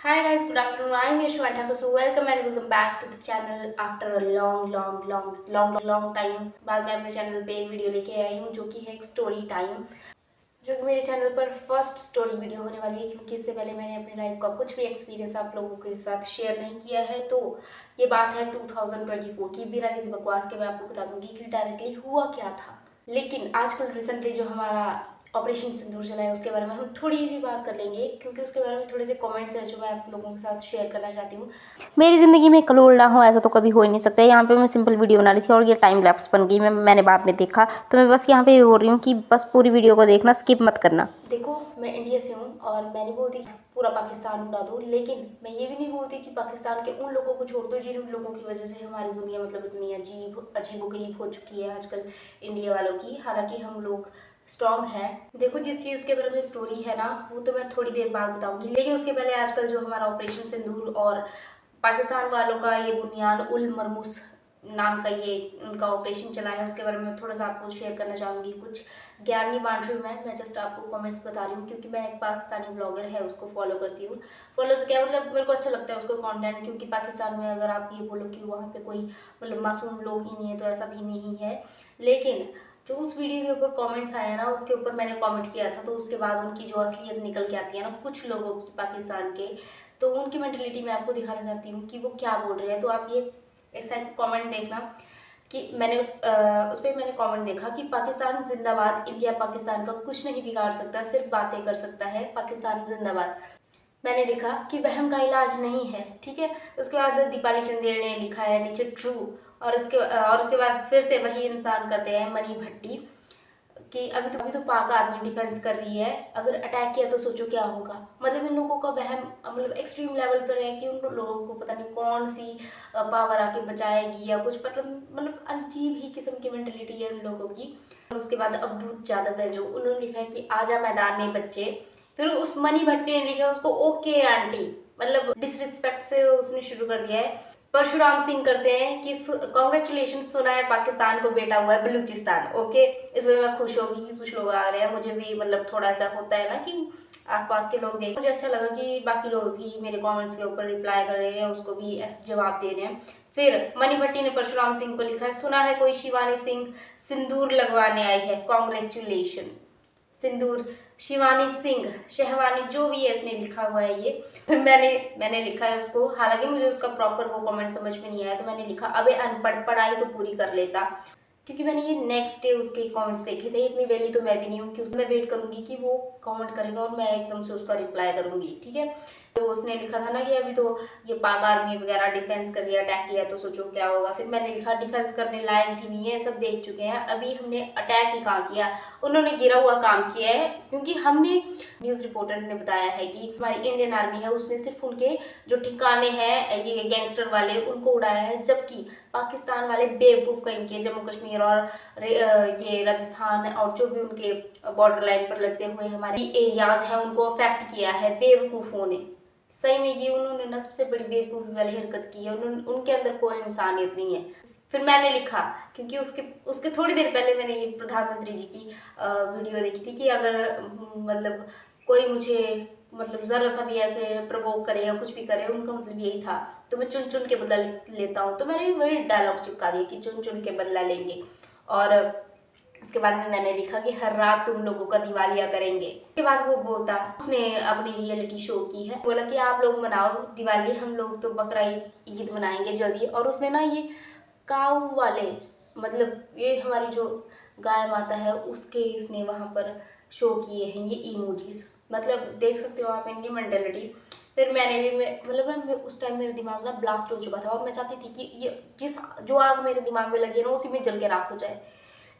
Hi guys, good afternoon. I am Yashu Thakur. So welcome back to the channel after a long time. बाद में अपने channel पे एक video लेके आई हूँ जो कि है एक स्टोरी टाइम, जो कि मेरे चैनल पर फर्स्ट स्टोरी वीडियो होने वाली है, क्योंकि इससे पहले मैंने अपनी लाइफ का कुछ भी एक्सपीरियंस आप लोगों के साथ शेयर नहीं किया है। तो ये बात है 2024 की। बिना किसी बकवास के मैं आपको बता दूंगी कि डायरेक्टली हुआ क्या था। लेकिन आजकल रिसेंटली जो हमारा ऑपरेशन सिंदूर चला है उसके बारे में हम थोड़ी सी बात कर लेंगे, क्योंकि उसके बारे में थोड़े से कमेंट्स हैं जो मैं आप लोगों के साथ शेयर करना चाहती हूँ। मेरी ज़िंदगी में कलोल ना हो ऐसा तो कभी हो ही नहीं सकता है। यहाँ पे मैं सिंपल वीडियो बना रही थी और ये टाइम लैप्स बन गई। मैंने बाद में देखा, तो मैं बस यहाँ पे बोल रही हूँ कि बस पूरी वीडियो को देखना, स्किप मत करना। देखो, मैं इंडिया से हूँ और मैं नहीं बोलती कि पूरा पाकिस्तान उड़ा दो, लेकिन मैं ये भी नहीं बोलती कि पाकिस्तान के उन लोगों को छोड़ दो जिन लोगों की वजह से हमारी दुनिया मतलब इतनी अजीबोगरीब हो चुकी है आजकल इंडिया वालों की। हालांकि हम लोग स्ट्रॉन्ग है। देखो, जिस चीज़ के बारे में स्टोरी है ना, वो तो मैं थोड़ी देर बाद बताऊंगी, लेकिन उसके पहले आजकल जो हमारा ऑपरेशन सिंदूर और पाकिस्तान वालों का ये बुनियान उल मरमुस नाम का ये उनका ऑपरेशन चला है, उसके बारे में थोड़ा सा आपको शेयर करना चाहूँगी। कुछ ज्ञान नहीं बांट रही हूँ मैं जस्ट आपको कमेंट्स बता रही हूँ, क्योंकि मैं एक पाकिस्तानी ब्लॉगर है उसको फॉलो करती हूँ। फॉलो तो क्या मतलब, मेरे को अच्छा लगता है उसको कंटेंट, क्योंकि पाकिस्तान में अगर आप ये बोलो कि वहाँ पे कोई मतलब मासूम लोग ही नहीं है, तो ऐसा भी नहीं है। लेकिन जो उस वीडियो के ऊपर कमेंट्स आए ना, उसके ऊपर मैंने कमेंट किया था, तो उसके बाद उनकी जो असलियत निकल के आती है ना कुछ लोगों की पाकिस्तान के, तो उनकी मेंटेलिटी मैं आपको दिखाना चाहती हूँ कि वो क्या बोल रहे हैं। तो आप ये ऐसा कमेंट देखना कि मैंने उस पर मैंने कमेंट देखा कि पाकिस्तान जिंदाबाद, इंडिया पाकिस्तान का कुछ नहीं बिगाड़ सकता, सिर्फ बातें कर सकता है, पाकिस्तान जिंदाबाद। मैंने लिखा कि वहम का इलाज नहीं है, ठीक है। उसके बाद दीपाली चंदेल ने लिखा है नीचे ट्रू, और उसके बाद फिर से वही इंसान करते हैं मनी भट्टी कि अभी तो पाक आर्मी डिफेंस कर रही है, अगर अटैक किया तो सोचो क्या होगा। मतलब इन लोगों का वहम मतलब एक्सट्रीम लेवल पर है कि उन लोगों को पता नहीं कौन सी पावर आके बचाएगी या कुछ, मतलब अजीब ही किस्म की मेंटेलिटी है उन लोगों की। उसके बाद अवधूत जादव है, जो उन्होंने लिखा है कि आजा मैदान में बच्चे। फिर उस मनी भट्टी ने लिखा उसको ओके आंटी, मतलब डिसरिस्पेक्ट से उसने शुरू कर दिया है। परशुराम सिंह करते हैं कि कॉन्ग्रेचुलेशन, सुना है पाकिस्तान को बेटा हुआ है बलूचिस्तान। ओके, इसमें मैं खुश होगी कि कुछ लोग आ रहे हैं। मुझे भी मतलब थोड़ा सा होता है ना कि आसपास के लोग देख, मुझे अच्छा लगा कि बाकी लोग भी मेरे कमेंट्स के ऊपर रिप्लाई कर रहे हैं, उसको भी ऐसे जवाब दे रहे हैं। फिर मनी भट्टी ने परशुराम सिंह को लिखा है, सुना है कोई शिवानी सिंह सिंदूर लगवाने आई है, कॉन्ग्रेचुलेशन। सिंदूर, शिवानी सिंह, शहवानी, जो भी है इसने लिखा हुआ है ये। फिर मैंने लिखा है उसको, हालांकि मुझे उसका प्रॉपर वो कमेंट समझ में नहीं आया, तो मैंने लिखा अबे अनपढ़, पढ़ाई तो पूरी कर लेता। क्योंकि मैंने ये नेक्स्ट डे उसके कमेंट्स देखे थे। इतनी वेली तो मैं भी नहीं हूँ कि उसमें वेट करूंगी कि वो कमेंट करेगा और मैं एकदम से उसका रिप्लाई करूंगी, ठीक है। तो उसने लिखा था ना कि अभी तो ये पाक आर्मी वगैरह डिफेंस कर रही है, अटैक किया तो सोचो क्या होगा। फिर मैंने लिखा डिफेंस करने लायक भी नहीं है, सब देख चुके हैं, अभी हमने अटैक ही कहाँ किया, उन्होंने गिरा हुआ काम किया है। क्योंकि हमने न्यूज़ रिपोर्टर ने बताया है कि हमारी इंडियन आर्मी है उसने सिर्फ उनके जो ठिकाने हैं ये गैंगस्टर वाले उनको उड़ाया है, जबकि पाकिस्तान वाले बेवकूफ़ कहीं के जम्मू कश्मीर और ये राजस्थान और जो भी उनके बॉर्डर लाइन पर लगते हुए हमारे एरियाज हैं उनको अफेक्ट किया है बेवकूफ़ों ने। सही में ये उन्होंने ना सबसे बड़ी बेवकूफ़ी वाली हरकत की है, उनके अंदर कोई इंसानियत नहीं है। फिर मैंने लिखा, क्योंकि उसके उसके थोड़ी देर पहले मैंने ये प्रधानमंत्री जी की वीडियो देखी थी कि अगर मतलब कोई मुझे मतलब ज़रा सा भी ऐसे प्रवोक करे या कुछ भी करे, उनका मतलब यही था तो मैं चुन चुन के बदला लेता हूँ। तो मैंने वही डायलॉग चिपका दिया कि चुन चुन के बदला लेंगे। और उसके बाद में मैंने लिखा कि हर रात तुम लोगों का दिवालिया करेंगे। उसके बाद वो बोलता, उसने अपनी रियलिटी शो की है, बोला कि आप लोग मनाओ दिवाली, हम लोग तो बकरा ईद मनाएंगे जल्दी। और उसने ना ये काऊ वाले मतलब ये हमारी जो गाय माता है उसके इसने वहाँ पर शो किए हैं ये इमोजीज, मतलब देख सकते हो आप इनकी मेंटेलिटी। फिर मैंने भी मतलब ना उस टाइम मेरा दिमाग ना ब्लास्ट हो चुका था और मैं चाहती थी कि ये जो आग मेरे दिमाग में लगी है ना उसी में जल के राख हो जाए।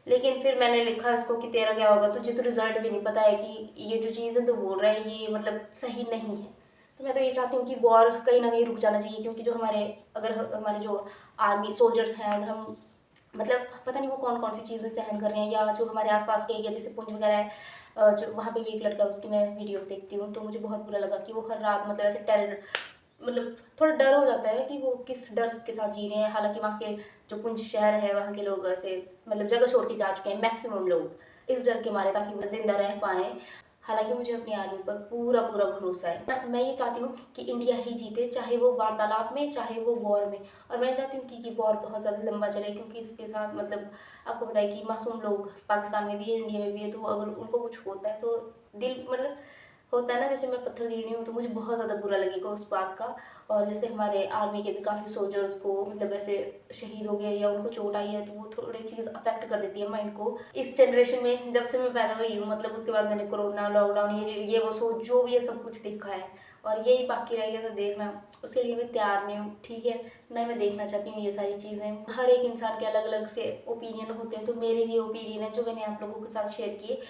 लेकिन फिर मैंने लिखा इसको कि तेरा क्या होगा, तुझे तो रिजल्ट भी नहीं पता है कि ये जो चीज़ें तो बोल रहा है ये मतलब सही नहीं है। तो मैं तो ये चाहती हूँ कि वॉर कहीं ना कहीं रुक जाना चाहिए, क्योंकि जो हमारे जो आर्मी सोल्जर्स हैं, अगर हम मतलब पता नहीं वो कौन कौन सी चीज़ें सहन कर रहे हैं, या जो हमारे आसपास के एरिया जैसे पुंछ वगैरह है, जो वहाँ पे भी एक लड़का है उसकी मैं वीडियोस देखती हूँ, तो मुझे बहुत बुरा लगा कि वो हर रात मतलब ऐसे टेरर मतलब थोड़ा डर हो जाता है कि वो किस डर के साथ जी रहे हैं। हालांकि वहाँ के जो पुंछ शहर है वहाँ के लोग ऐसे मतलब जगह छोड़ के जा चुके हैं मैक्सिमम लोग, इस डर के मारे ताकि वो जिंदा रह पाएँ। हालांकि मुझे अपनी आर्मी पर पूरा पूरा भरोसा है। मैं ये चाहती हूँ कि इंडिया ही जीते, चाहे वो वार्तालाप में चाहे वो वॉर में। और मैं चाहती हूँ कि वॉर बहुत ज़्यादा लंबा चले, क्योंकि इसके साथ मतलब आपको पता है कि मासूम लोग पाकिस्तान में भी है, इंडिया में भी है, तो अगर उनको कुछ होता है तो दिल मतलब होता है ना, जैसे मैं पत्थर दिल हूँ तो मुझे बहुत ज़्यादा बुरा लगेगा उस बात का। और जैसे हमारे आर्मी के भी काफ़ी सोल्जर्स को मतलब ऐसे शहीद हो गए या उनको चोट आई है, तो वो थोड़ी चीज़ अफेक्ट कर देती है माइंड को। इस जनरेशन में जब से मैं पैदा हुई हूँ, मतलब उसके बाद मैंने कोरोना, लॉकडाउन, ये वो सो जो भी है सब कुछ देखा है, और यही बाकी रह गया था देखना। उसके लिए मैं तैयार नहीं हूँ, ठीक है ना, मैं देखना चाहती हूँ ये सारी चीज़ें। हर एक इंसान के अलग अलग से ओपिनियन होते हैं, तो मेरे भी ओपिनियन है जो मैंने आप लोगों के साथ शेयर किए।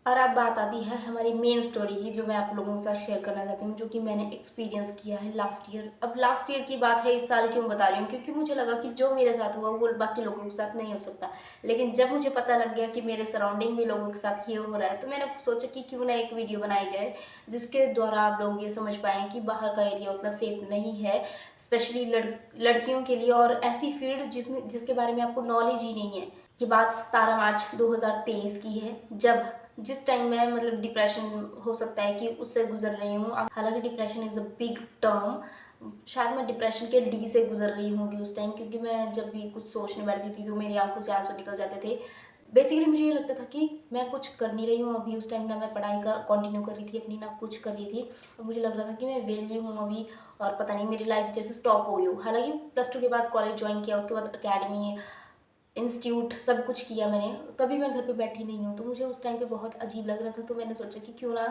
और अब बात आती है हमारी मेन स्टोरी की, जो मैं आप लोगों के साथ शेयर करना चाहती हूँ, जो कि मैंने एक्सपीरियंस किया है लास्ट ईयर। अब लास्ट ईयर की बात है, इस साल क्यों बता रही हूँ, क्योंकि मुझे लगा कि जो मेरे साथ हुआ वो बाकी लोगों के साथ नहीं हो सकता। लेकिन जब मुझे पता लग गया कि मेरे सराउंडिंग भी लोगों के साथ ये हो रहा है, तो मैंने सोचा कि क्यों ना एक वीडियो बनाई जाए, जिसके द्वारा आप लोग ये समझ पाएँ कि बाहर का एरिया उतना सेफ नहीं है, स्पेशली लड़कियों के लिए, और ऐसी फील्ड जिसके बारे में आपको नॉलेज ही नहीं है। ये बात 17 मार्च 2023 की है, जब जिस टाइम मैं मतलब डिप्रेशन हो सकता है कि उससे गुजर रही हूँ। हालांकि depression is a big term, शायद मैं डिप्रेशन के डी से गुजर रही होंगी उस टाइम, क्योंकि मैं जब भी कुछ सोचने बैठती थी तो मेरी आंखों से आंसू निकल जाते थे। बेसिकली मुझे ये लगता था कि मैं कुछ कर नहीं रही हूँ अभी। उस टाइम ना मैं पढ़ाई का कंटिन्यू कर रही थी अपनी, ना कुछ कर रही थी, और मुझे लग रहा था कि मैं वेली हूँ अभी, और पता नहीं मेरी लाइफ जैसे स्टॉप हो गई हो। हालांकि +2 के बाद कॉलेज ज्वाइन किया, उसके बाद अकेडमी, इंस्टीट्यूट, सब कुछ किया मैंने, कभी मैं घर पे बैठी नहीं हूँ। तो मुझे उस टाइम पे बहुत अजीब लग रहा था, तो मैंने सोचा कि क्यों ना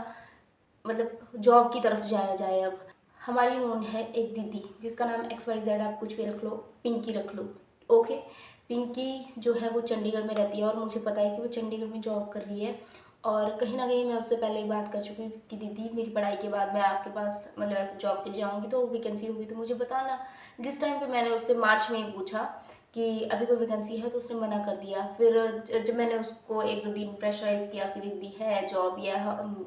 मतलब जॉब की तरफ जाया जाए। अब हमारी नोन है एक दीदी, जिसका नाम XYZ आप कुछ भी रख लो, पिंकी रख लो, ओके। पिंकी जो है वो चंडीगढ़ में रहती है, और मुझे पता है कि वो चंडीगढ़ में जॉब कर रही है। और कहीं ना कहीं मैं उससे पहले ही बात कर चुकी हूँ कि दीदी मेरी पढ़ाई के बाद मैं आपके पास मतलब ऐसे जॉब के लिए आऊँगी, तो वैकेंसी होगी तो मुझे बताना। जिस टाइम पे मैंने उससे मार्च में ही पूछा कि अभी कोई वैकेंसी है, तो उसने मना कर दिया। फिर जब मैंने उसको 1-2 दिन प्रेशराइज किया कि दीदी है जॉब, या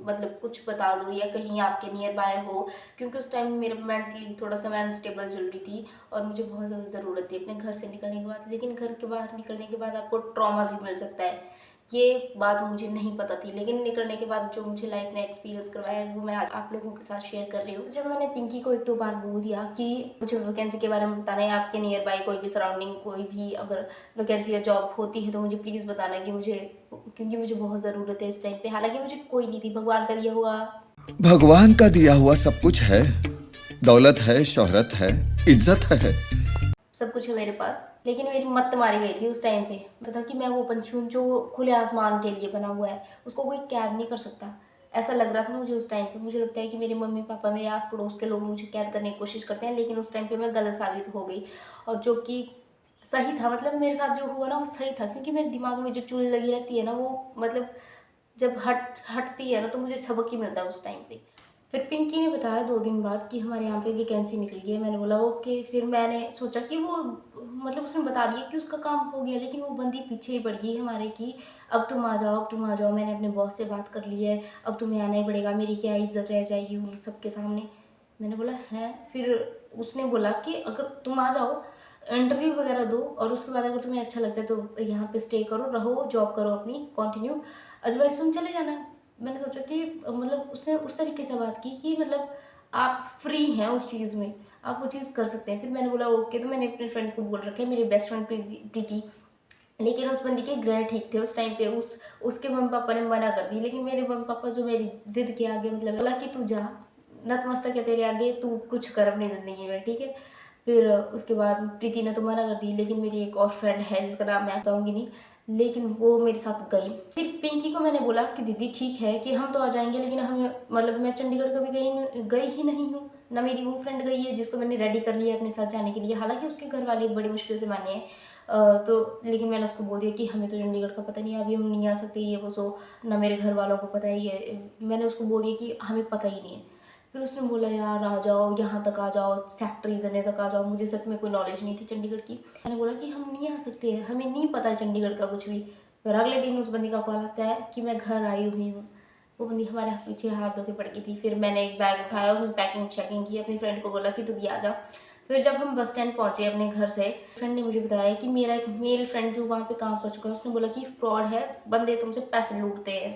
मतलब कुछ बता दो, या कहीं आपके नियर बाय हो, क्योंकि उस टाइम मेरा मेंटली थोड़ा सा मैं अनस्टेबल चल रही थी, और मुझे बहुत ज़्यादा ज़रूरत थी अपने घर से निकलने के बाद। लेकिन घर के बाहर निकलने के बाद आपको ट्रॉमा भी मिल सकता है, ये बात मुझे नहीं पता थी। लेकिन निकलने के बाद जो मुझे लाइफ ने एक्सपीरियंस करवाया है, वो मैं आज आप लोगों के साथ शेयर कर रही हूँ। तो जब मैंने पिंकी को 1-2 बार बोल दिया कि मुझे वैकेंसी के बारे में बताना है, आपके नियर बाय कोई भी सराउंडिंग कोई भी अगर वैकेंसी या जॉब होती है तो मुझे प्लीज़ बताना, कि मुझे, क्योंकि मुझे बहुत ज़रूरत है इस टाइम पे। हालांकि मुझे कोई नहीं थी, भगवान का दिया हुआ सब कुछ है, दौलत है, शोहरत है, इज्जत है। सब कुछ है मेरे पास, लेकिन मेरी मत्त मारी गई थी उस टाइम पे। पता था कि मैं वो पंछी हूँ जो खुले आसमान के लिए बना हुआ है, उसको कोई कैद नहीं कर सकता। ऐसा लग रहा था मुझे उस टाइम पे। मुझे लगता है कि मेरे मम्मी पापा, मेरे आस पड़ोस के लोग मुझे कैद करने की कोशिश करते हैं, लेकिन उस टाइम पे मैं गलत साबित हो गई। और जो कि सही था, मतलब मेरे साथ जो हुआ ना वो सही था, क्योंकि मेरे दिमाग में जो चुल लगी रहती है ना, वो मतलब जब हटती है ना, तो मुझे सबक ही मिलता है उस टाइम पे। फिर पिंकी ने बताया 2 दिन बाद कि हमारे यहाँ पे वैकेंसी निकल गई है। मैंने बोला ओके। फिर मैंने सोचा कि वो मतलब उसने बता दिया कि उसका काम हो गया, लेकिन वो बंदी पीछे ही पड़ गई हमारे की अब तुम आ जाओ, अब तुम आ जाओ, मैंने अपने बॉस से बात कर ली है, अब तुम्हें आना ही पड़ेगा, मेरी क्या इज्जत रह जाएगी उन सबके सामने। मैंने बोला हैं। फिर उसने बोला कि अगर तुम आ जाओ, इंटरव्यू वगैरह दो, और उसके बाद अगर तुम्हें अच्छा लगता है तो यहाँ पे स्टे करो, रहो, जॉब करो अपनी कंटिन्यू, अदरवाइज तुम चले जाना। मैंने सोचा कि मतलब उसने उस तरीके से बात की कि मतलब आप फ्री हैं उस चीज़ में, आप वो चीज़ कर सकते हैं। फिर मैंने बोला ओके। तो मैंने अपने फ्रेंड को बोल रखा है, मेरी बेस्ट फ्रेंड प्रीति। लेकिन उस बंदी के ग्रह ठीक थे उस टाइम पे, उसके मम्मी पापा ने मना कर दी। लेकिन मेरे मम्मी पापा जो मेरी जिद के आगे मतलब बोला कि तू जा, नतमस्तक है तेरे आगे, तू कुछ कर अपनी ज़िंदगी में, ठीक है। फिर उसके बाद प्रीति ने तो मना कर दी, लेकिन मेरी एक और फ्रेंड है जिसका नाम मैं बताऊँगी नहीं, लेकिन वो मेरे साथ गई। फिर पिंकी को मैंने बोला कि दीदी ठीक है कि हम तो आ जाएंगे, लेकिन हमें मतलब मैं चंडीगढ़ कभी गई ही नहीं हूँ, ना मेरी वो फ्रेंड गई है जिसको मैंने रेडी कर लिया है अपने साथ जाने के लिए। हालांकि उसके घर वाले बड़ी मुश्किल से माने हैं, तो लेकिन मैंने उसको बोल दिया कि हमें तो चंडीगढ़ का पता नहीं है, अभी हम नहीं आ सकते, ये वो सो, ना मेरे घर वालों को पता है ये। मैंने उसको बोल दिया कि हमें पता ही नहीं है। फिर उसने बोला यार आ जाओ, यहाँ तक आ जाओ, सेक्टर इतने तक आ जाओ। मुझे सच में कोई नॉलेज नहीं थी चंडीगढ़ की। मैंने बोला कि हम नहीं आ सकते, हमें नहीं पता है चंडीगढ़ का कुछ भी। फिर अगले दिन उस बंदी का कॉल आता है कि मैं घर आई हुई हूँ। वो बंदी हमारे पीछे हाथ धो के पड़ गई थी। फिर मैंने एक बैग उठाया, उसमें पैकिंग चेकिंग की, अपनी फ्रेंड को बोला कि तू भी आ जा। फिर जब हम बस स्टैंड पहुंचे अपने घर से, फ्रेंड ने मुझे बताया कि मेरा एक मेल फ्रेंड जो वहाँ पे काम कर चुका है, उसने बोला कि फ्रॉड है, बंदे तुमसे पैसे लूटते हैं।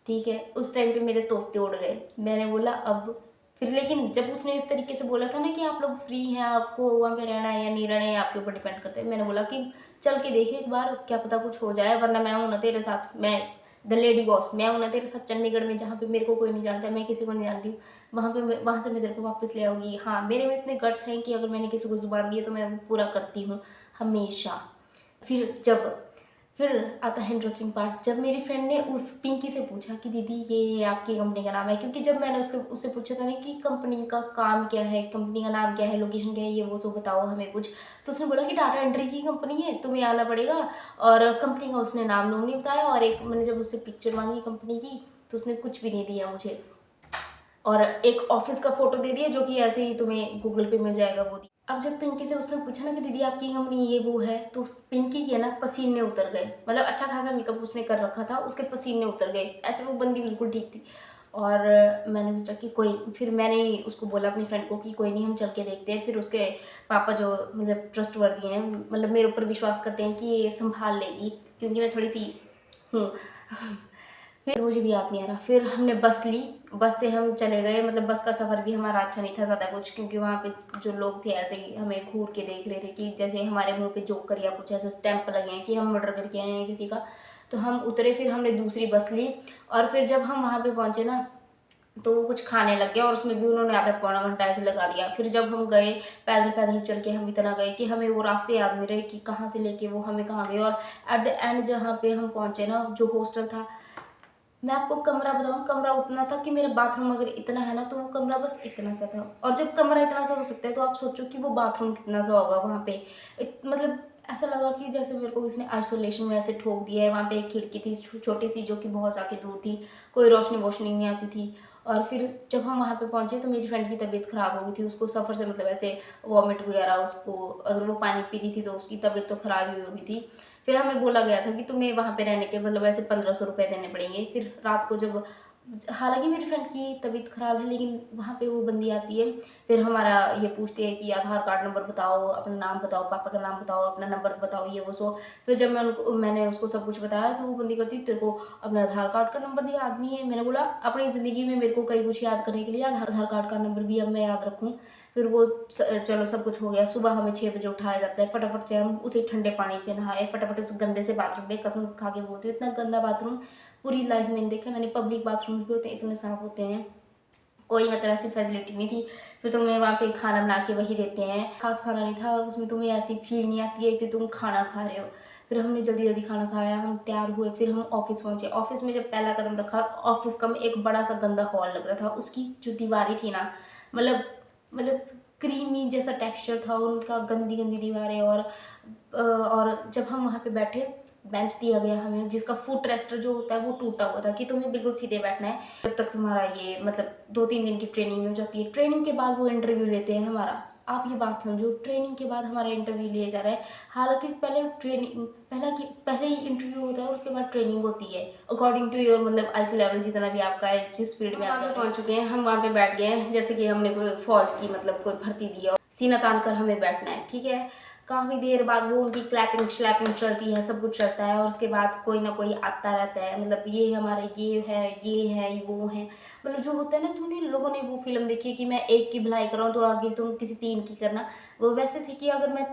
ठीक है। उस टाइम पे मेरे तोते उड़ गए। मैंने बोला अब फिर, लेकिन जब उसने इस तरीके से बोला था ना कि आप लोग फ्री हैं, आपको वहाँ पे रहना है या नहीं रहना है आपके ऊपर डिपेंड करता है, मैंने बोला कि चल के देखे एक बार, क्या पता कुछ हो जाए, वरना मैं हूं ना तेरे साथ, मैं द लेडी बॉस, मैं हूं ना तेरे साथ चंडीगढ़ में, जहाँ पे मेरे को कोई नहीं जानता, मैं किसी को नहीं जानती हूँ, वहाँ से मैं तेरे को वापस ले आऊँगी। हाँ, मेरे में इतने गट्स हैं कि अगर मैंने किसी को ज़ुबान दी है तो मैं वो पूरा करती हूँ हमेशा। फिर आता है इंटरेस्टिंग पार्ट, जब मेरी फ्रेंड ने उस पिंकी से पूछा कि दीदी ये आपकी कंपनी का नाम है, क्योंकि जब मैंने उससे पूछा था ना कि कंपनी का काम क्या है, कंपनी का नाम क्या है, लोकेशन क्या है, ये वो सो बताओ हमें कुछ, तो उसने बोला कि डाटा एंट्री की कंपनी है, तुम्हें आना पड़ेगा। और कंपनी का उसने नाम नहीं बताया, और एक मैंने जब उससे पिक्चर मांगी कंपनी की तो उसने कुछ भी नहीं दिया मुझे, और एक ऑफिस का फोटो दे दिया जो कि ऐसे ही तुम्हें गूगल पे मिल जाएगा वो दी। अब जब पिंकी से उसने पूछा ना कि दीदी आपकी कंपनी ये वो है, तो उस पिंकी के ना पसीने उतर गए, मतलब अच्छा खासा मेकअप उसने कर रखा था, उसके पसीने उतर गए, ऐसे वो बंदी बिल्कुल ठीक थी। और मैंने सोचा कि कोई, फिर मैंने उसको बोला अपनी फ्रेंड को कि कोई नहीं हम चल के देखते हैं। फिर उसके पापा जो मतलब ट्रस्टवर्दी हैं, मतलब मेरे ऊपर विश्वास करते हैं कि ये संभाल लेगी, क्योंकि मैं थोड़ी सी हूँ। फिर मुझे भी याद नहीं आ रहा, फिर हमने बस ली, बस से हम चले गए, मतलब बस का सफ़र भी हमारा अच्छा नहीं था ज़्यादा कुछ, क्योंकि वहाँ पे जो लोग थे ऐसे ही हमें घूर के देख रहे थे कि जैसे हमारे मुंह पे जोकर या कुछ ऐसे स्टैंप लगे हैं कि हम मर्डर करके आए हैं किसी का। तो हम उतरे, फिर हमने दूसरी बस ली, और फिर जब हम वहाँ पे पहुँचे ना तो वो कुछ खाने लग गया, और उसमें भी उन्होंने आधा पौना घंटा ऐसे लगा दिया। फिर जब हम गए पैदल पैदल चल के, हम इतना गए कि हमें वो रास्ते याद नहीं रहे कि कहाँ से लेके वो हमें कहाँ गए। और एट द एंड जहाँ पे हम पहुँचे ना, जो हॉस्टल था, मैं आपको कमरा बताऊँ, कमरा उतना था कि मेरा बाथरूम अगर इतना है ना तो वो कमरा बस इतना सा था। और जब कमरा इतना सा हो सकता है तो आप सोचो कि वो बाथरूम कितना सा होगा वहाँ पे। मतलब ऐसा लगा कि जैसे मेरे को किसी ने आइसोलेशन में ऐसे ठोक दिया है। वहाँ पे एक खिड़की थी छोटी सी, जो कि बहुत जाके दूर थी, कोई रोशनी वोशनी नहीं आती थी। और फिर जब हम वहाँ पे पहुँचे तो मेरी फ्रेंड की तबीयत ख़राब हो गई थी, उसको सफ़र से मतलब ऐसे वॉमिट वगैरह, उसको अगर वो पानी पी रही थी तो उसकी तबीयत तो ख़राब ही हो गई थी। फिर हमें बोला गया था कि तुम्हें वहाँ पे रहने के मतलब ऐसे 1500 रुपये देने पड़ेंगे। फिर रात को जब, हालांकि मेरी फ्रेंड की तबीयत ख़राब है, लेकिन वहाँ पे वो बंदी आती है, फिर हमारा ये पूछती है कि आधार कार्ड नंबर बताओ, अपना नाम बताओ, पापा का नाम बताओ, अपना नंबर बताओ, ये वो सो। फिर जब मैंने उसको सब कुछ बताया तो वो बंदी करती, तेरे को अपना आधार कार्ड का नंबर दिया याद नहीं है। मैंने बोला अपनी ज़िंदगी में मेरे को कई कुछ याद करने के लिए आधार कार्ड का नंबर भी अब मैं याद रखूँ। फिर वो चलो सब कुछ हो गया। सुबह हमें 6 बजे उठाया जाता है, फटाफट से हम उसी ठंडे पानी से नहाए, फटाफट उस गंदे से बाथरूम में, कसम खा के बोलती हूँ इतना गंदा बाथरूम पूरी लाइफ में नहीं देखा मैंने। पब्लिक बाथरूम भी होते हैं, इतने साफ होते हैं, कोई मतलब ऐसी फैसिलिटी नहीं थी। फिर तुम्हें वहाँ पे खाना बना के वही देते हैं, खास खाना नहीं था उसमें, तुम्हें ऐसी फील नहीं आती है कि तुम खाना खा रहे हो। फिर हमने जल्दी जल्दी खाना खाया, हम तैयार हुए, फिर हम ऑफिस पहुँचे। ऑफिस में जब पहला कदम रखा, ऑफिस का एक बड़ा सा गंदा हॉल लग रहा था। उसकी जो दीवारें थी ना, मतलब क्रीमी जैसा टेक्सचर था उनका, गंदी गंदी दीवारें। और जब हम वहाँ पे बैठे, बेंच दिया गया हमें जिसका फुट रेस्टर जो होता है वो टूटा हुआ था कि तुम्हें बिल्कुल सीधे बैठना है जब तक तुम्हारा ये मतलब 2-3 दिन की ट्रेनिंग हो जाती है। ट्रेनिंग के बाद वो इंटरव्यू लेते हैं हमारा। आप ये बात समझो, ट्रेनिंग के बाद हमारा इंटरव्यू लिया जा रहा है। हालांकि पहले ही इंटरव्यू होता है और उसके बाद ट्रेनिंग होती है, अकॉर्डिंग टू योर मतलब IQ लेवल जितना भी आपका है, जिस फील्ड में आप पहुँच चुके हैं। हम वहाँ पे बैठ गए हैं जैसे कि हमने कोई फौज की मतलब कोई भर्ती दी है, सीना तान कर हमें बैठना है, ठीक है। काफ़ी देर बाद वो उनकी क्लैपिंग श्लैपिंग चलती है, सब कुछ चलता है, और उसके बाद कोई ना कोई आता रहता है, मतलब ये हमारे ये है वो है, मतलब जो होता है ना, तुमने लोगों ने वो फिल्म देखी है कि मैं एक की भलाई कर रहा हूँ तो आगे तुम किसी 3 की करना। वो वैसे थे कि अगर मैं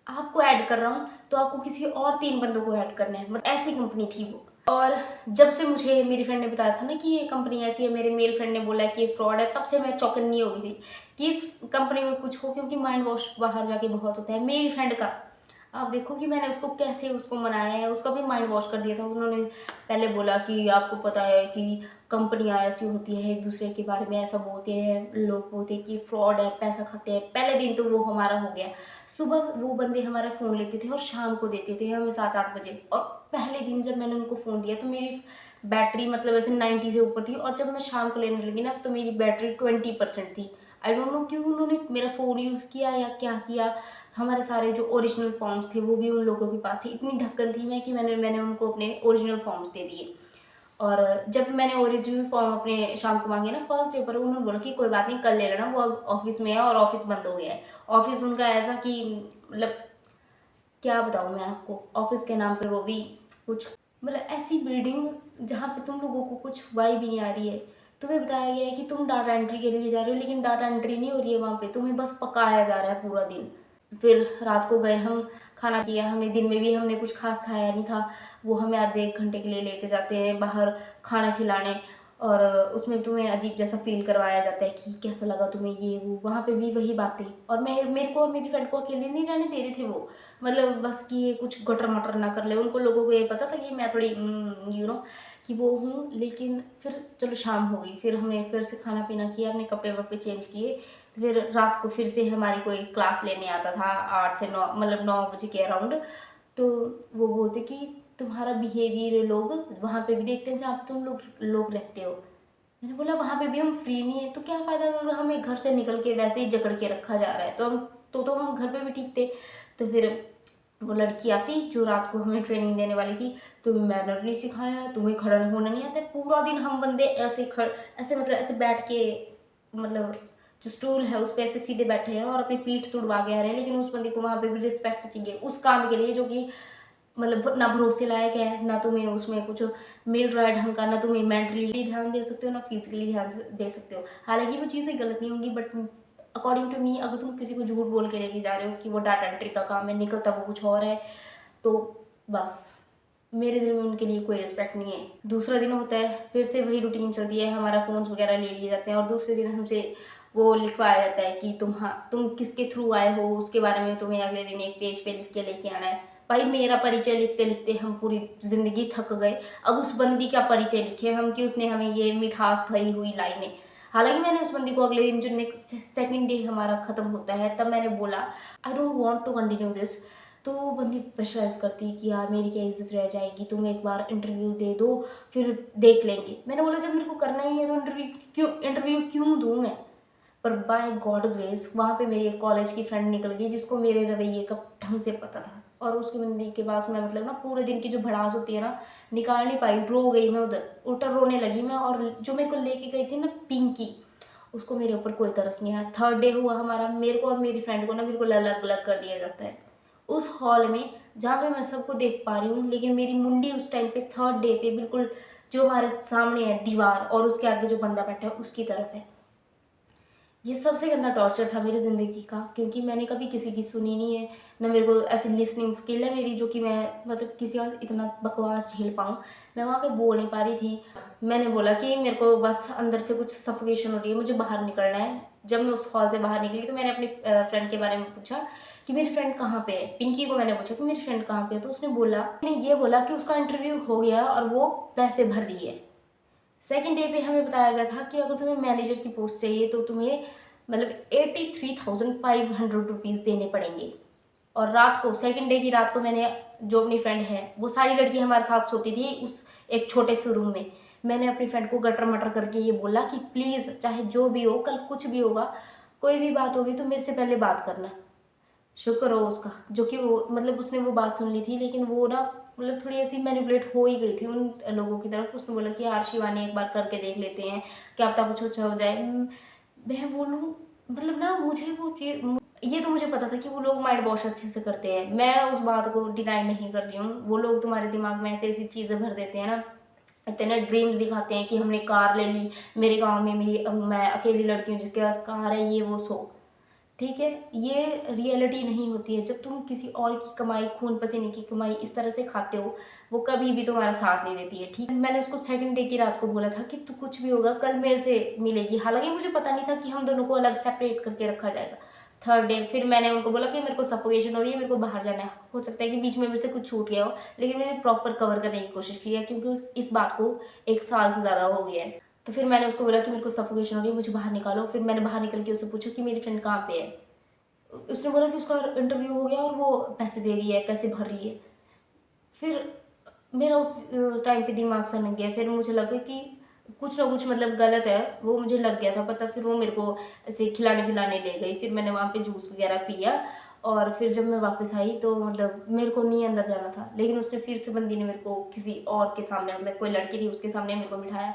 आपको ऐड कर रहा हूँ तो आपको किसी और 3 बंदों को ऐड करना है, मतलब ऐसी कंपनी थी वो। और जब से मुझे मेरी फ्रेंड ने बताया था ना कि ये कंपनी ऐसी है, मेरे मेल फ्रेंड ने बोला कि ये फ्रॉड है, तब से मैं चौकन्नी हो गई थी कि इस कंपनी में कुछ हो, क्योंकि माइंड वॉश बाहर जाके बहुत होता है। मेरी फ्रेंड का आप देखो कि मैंने उसको कैसे उसको मनाया है, उसका भी माइंड वॉश कर दिया था। उन्होंने पहले बोला कि आपको पता है कि कंपनियां ऐसी होती है, एक दूसरे के बारे में ऐसा बोलते हैं, लोग बोलते हैं कि फ्रॉड है, पैसा खाते हैं। पहले दिन तो वो हमारा हो गया, सुबह वो बंदे हमारा फ़ोन लेते थे और शाम को देते थे हमें 7-8 बजे। और पहले दिन जब मैंने उनको फ़ोन दिया तो मेरी बैटरी मतलब ऐसे 90 से ऊपर थी, और जब मैं शाम को लेने लगी ना तो मेरी बैटरी 20% थी। आई डोंट नो क्यों उन्होंने मेरा फ़ोन यूज़ किया या क्या किया। हमारे सारे जो ओरिजिनल फॉर्म्स थे वो भी उन लोगों के पास थे। इतनी ढक्कन थी मैं कि मैंने उनको अपने ओरिजिनल फॉर्म्स दे दिए। और जब मैंने ओरिजिनल फॉर्म अपने शाम को मांगे ना फर्स्ट डे पर, उन्होंने बोला कि कोई बात नहीं कल ले लेना, वो अब ऑफिस में है और ऑफिस बंद हो गया है। ऑफिस उनका ऐसा कि मतलब क्या बताऊँ मैं आपको, ऑफिस के नाम पे वो भी कुछ मतलब ऐसी बिल्डिंग जहाँ पे तुम लोगों को कुछ वाई भी नहीं आ रही है। तुम्हें बताया गया है कि तुम डाटा एंट्री के लिए जा रहे हो, लेकिन डाटा एंट्री नहीं हो रही है वहाँ पे, तुम्हें बस पकाया जा रहा है पूरा दिन। फिर रात को गए हम, खाना किया हमने, दिन में भी हमने कुछ खास खाया नहीं था। वो हमें आधे एक घंटे के लिए लेके जाते हैं बाहर खाना खिलाने, और उसमें तुम्हें अजीब जैसा फील करवाया जाता है कि कैसा लगा तुम्हें ये वो। वहाँ पे भी वही बातें, और मेरे को और मेरी फ्रेंड को अकेले नहीं रहने दे रहे थे वो, मतलब बस कि ये कुछ गटर मटर ना कर ले। उनको लोगों को ये पता था कि मैं थोड़ी कि वो हूँ। लेकिन फिर चलो शाम हो गई, फिर हमने फिर से खाना पीना किया, अपने कपड़े वपड़े चेंज किए। तो फिर रात को फिर से हमारी कोई क्लास लेने आता था 8 से 9, मतलब 9 बजे के अराउंड। तो वो बोलते कि तुम्हारा बिहेवियर लोग वहाँ पे भी देखते हैं जहाँ पे तुम लोग रहते हो। मैंने बोला वहाँ पे भी हम फ्री नहीं है तो क्या फ़ायदा अगर हमें घर से निकल के वैसे ही जकड़ के रखा जा रहा है। तो हम घर पे भी ठीक थे। तो फिर वो लड़की आती जो रात को हमें ट्रेनिंग देने वाली थी, तुम्हें मैनर नहीं सिखाया, तुम्हें खड़ा होना नहीं आता। पूरा दिन हम बंदे ऐसे मतलब ऐसे बैठ के, मतलब जो स्टूल है उस पर ऐसे सीधे बैठे हैं और अपनी पीठ तुड़वा के आ रहे हैं, लेकिन उस बंदे को वहाँ पे भी रिस्पेक्ट चाहिए उस काम के लिए जो कि मतलब ना भरोसे लायक है, ना तुम्हें उसमें कुछ मिल रहा है ढंग का, ना तुम्हें मेंटली ध्यान दे सकते हो, ना फिजिकली ध्यान दे सकते हो। हालांकि वो चीज़ें गलत नहीं होंगी, बट अकॉर्डिंग टू मी अगर तुम किसी को झूठ बोल के लेके जा रहे हो कि वो डाटा एंट्री का काम है, निकलता वो कुछ और है, तो बस मेरे दिल में उनके लिए कोई रिस्पेक्ट नहीं है। दूसरा दिन होता है, फिर से वही रूटीन चलती है, हमारा फ़ोन्स वगैरह ले लिए जाते हैं और दूसरे दिन हमसे वो लिखवाया जाता है कि तुम किसके थ्रू आए हो उसके बारे में तुम्हें अगले दिन एक पेज पे लिख के लेके आना है। भाई मेरा परिचय लिखते लिखते हम पूरी ज़िंदगी थक गए, अब उस बंदी का परिचय लिखे हम कि उसने हमें ये मिठास भरी हुई लाइनें। हालांकि मैंने उस बंदी को अगले दिन जो नेक्स्ट सेकंड डे हमारा ख़त्म होता है तब मैंने बोला I don't want to continue this. तो वो बंदी प्रेशराइज करती है कि यार मेरी क्या इज्जत रह जाएगी, तुम एक बार इंटरव्यू दे दो फिर देख लेंगे। मैंने बोला जब मेरे को करना ही है तो इंटरव्यू क्यों दूँ मैं। पर बाय गॉड ग्रेस वहाँ पे मेरी एक कॉलेज की फ्रेंड निकल गई जिसको मेरे रवैये का ढंग से पता था, और उसके बंदी के पास मैं मतलब ना पूरे दिन की जो भड़ास होती है ना निकाल नहीं पाई, रो गई मैं उधर, उल्टा रोने लगी मैं। और जो मेरे को लेके गई थी ना पिंकी, उसको मेरे ऊपर कोई तरस नहीं आया। थर्ड डे हुआ हमारा, मेरे को और मेरी फ्रेंड को ना बिल्कुल अलग अलग कर दिया जाता है उस हॉल में जहाँ पे मैं सबको देख पा रही हूँ, लेकिन मेरी मुंडी उस टाइम पे थर्ड डे पे बिल्कुल जो हमारे सामने है दीवार और उसके आगे जो बंदा बैठा है उसकी तरफ है। ये सबसे गंदा टॉर्चर था मेरी ज़िंदगी का, क्योंकि मैंने कभी किसी की सुनी नहीं है, ना मेरे को ऐसी लिसनिंग स्किल है मेरी जो कि मैं मतलब किसी का इतना बकवास झेल पाऊँ। मैं वहाँ पे बोल नहीं पा रही थी। मैंने बोला कि मेरे को बस अंदर से कुछ सफोकेशन हो रही है, मुझे बाहर निकलना है। जब मैं उस हॉल से बाहर निकली तो मैंने अपनी फ्रेंड के बारे में पूछा कि मेरी फ्रेंड कहाँ पे है। पिंकी को मैंने पूछा कि मेरी फ्रेंड कहाँ पे है, तो उसने ये बोला कि उसका इंटरव्यू हो गया और वो पैसे भर रही है। सेकेंड डे पे हमें बताया गया था कि अगर तुम्हें मैनेजर की पोस्ट चाहिए तो तुम्हें मतलब 83,500 रुपीज़ देने पड़ेंगे। और रात को सेकेंड डे की रात को मैंने जो अपनी फ्रेंड है, वो सारी लड़की हमारे साथ सोती थी उस एक छोटे से रूम में, मैंने अपनी फ्रेंड को गटर मटर करके ये बोला कि प्लीज़ चाहे जो भी हो, कल कुछ भी होगा, कोई भी बात होगी तो मेरे से पहले बात करना। शुक्र हो उसका जो कि वो मतलब उसने वो बात सुन ली थी, लेकिन वो ना मतलब थोड़ी ऐसी मैनिपुलेट हो ही गई थी उन लोगों की तरफ। उसने बोला कि यार शिवानी एक बार करके देख लेते हैं, क्या पता कुछ अच्छा हो जाए। मैं बोलूँ मतलब ना मुझे वो चीज़, ये तो मुझे पता था कि वो लोग माइंड वॉश अच्छे से करते हैं, मैं उस बात को डिनाई नहीं कर रही हूँ। वो लोग तुम्हारे दिमाग में ऐसी ऐसी चीज़ें भर देते हैं ना, इतने ड्रीम्स दिखाते हैं कि हमने कार ले ली, मेरे गांव में मैं अकेली लड़की हूँ जिसके पास कार है, ये वो सो। ठीक है, ये रियलिटी नहीं होती है। जब तुम किसी और की कमाई, खून पसीने की कमाई इस तरह से खाते हो, वो कभी भी तुम्हारा साथ नहीं देती है। ठीक है, मैंने उसको सेकंड डे की रात को बोला था कि तू कुछ भी होगा कल मेरे से मिलेगी। हालांकि मुझे पता नहीं था कि हम दोनों को अलग सेपरेट करके रखा जाएगा। थर्ड डे फिर मैंने उनको बोला कि मेरे को सफोकेशन हो रही है, मेरे को बाहर जाना है। हो सकता है कि बीच में मेरे से कुछ छूट गया हो, लेकिन मैंने प्रॉपर कवर करने की कोशिश की है क्योंकि इस बात को 1 साल से ज़्यादा हो गया है। तो फिर मैंने उसको बोला कि मेरे को सफोकेशन हो रही है, मुझे बाहर निकालो। फिर मैंने बाहर निकल के उससे पूछा कि मेरी फ्रेंड कहाँ पे है। उसने बोला कि उसका इंटरव्यू हो गया और वो पैसे दे रही है, पैसे भर रही है। फिर मेरा उस टाइम पे दिमाग सनक गया। फिर मुझे लगा कि कुछ ना कुछ मतलब गलत है, वो मुझे लग गया था पता। फिर वो मेरे को ऐसे खिलाने पिलाने ले गई, फिर मैंने वहाँ पे जूस वगैरह पिया। और फिर जब मैं वापस आई तो मतलब मेरे को नहीं अंदर जाना था, लेकिन उसने फिर से बंदी ने मेरे को किसी और के सामने, मतलब कोई लड़की थी उसके सामने मेरे को बिठाया।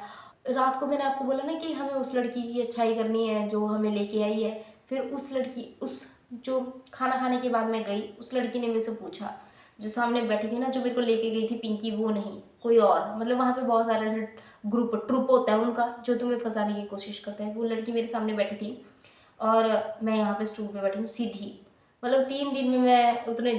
रात को मैंने आपको बोला ना कि हमें उस लड़की की अच्छाई करनी है जो हमें लेके आई है। फिर उस लड़की, उस जो खाना खाने के बाद मैं गई, उस लड़की ने मेरे से पूछा जो सामने बैठी थी ना, जो मेरे को लेके गई थी पिंकी, वो नहीं, कोई और। मतलब वहाँ पे बहुत सारे ऐसे ग्रुप ट्रुप होता है उनका, जो तुम्हें फंसाने की कोशिश करता है। वो लड़की मेरे सामने बैठी थी और मैं यहाँ पे स्टूल पे बैठी हूँ सीधी। मतलब 3 दिन में मैं इतने